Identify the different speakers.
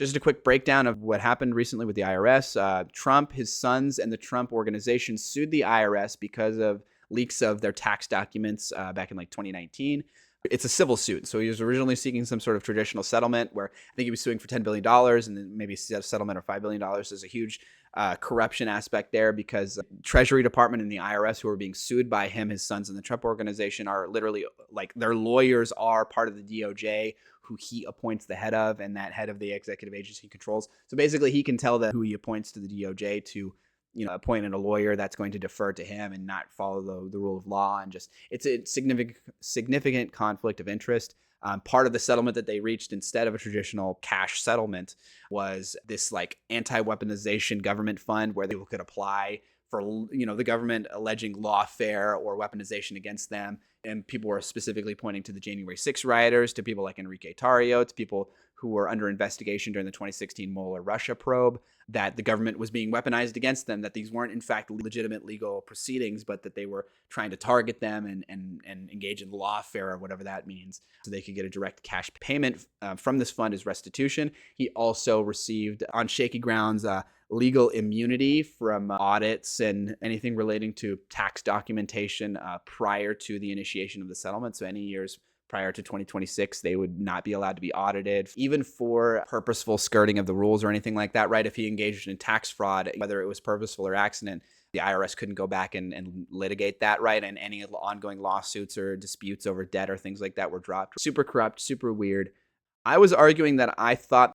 Speaker 1: Just a quick breakdown of what happened recently with the IRS. Trump, his sons, and the Trump organization sued the IRS because of leaks of their tax documents back in like 2019. It's a civil suit. So he was originally seeking some sort of traditional settlement where I think he was suing for $10 billion and then maybe a settlement of $5 billion. There's a huge corruption aspect there because Treasury Department and the IRS, who are being sued by him, his sons, and the Trump organization, are literally like their lawyers are part of the DOJ, who he appoints the head of, and that head of the executive agency controls. So basically, he can tell who he appoints to the DOJ to appoint a lawyer that's going to defer to him and not follow the rule of law. And just it's a significant conflict of interest. Part of the settlement that they reached instead of a traditional cash settlement was this like anti-weaponization government fund where people could apply for, the government alleging lawfare or weaponization against them. And people were specifically pointing to the January 6 rioters, to people like Enrique Tarrio, to people who were under investigation during the 2016 Mueller Russia probe, that the government was being weaponized against them, that these weren't in fact legitimate legal proceedings, but that they were trying to target them and engage in lawfare or whatever that means, so they could get a direct cash payment from this fund as restitution. He also received, on shaky grounds, legal immunity from audits and anything relating to tax documentation prior to the initiation of the settlement. So any years prior to 2026, they would not be allowed to be audited, even for purposeful skirting of the rules or anything like that, right? If he engaged in tax fraud, whether it was purposeful or accident, the IRS couldn't go back and litigate that, right? And any ongoing lawsuits or disputes over debt or things like that were dropped. Super corrupt, super weird. I was arguing that I thought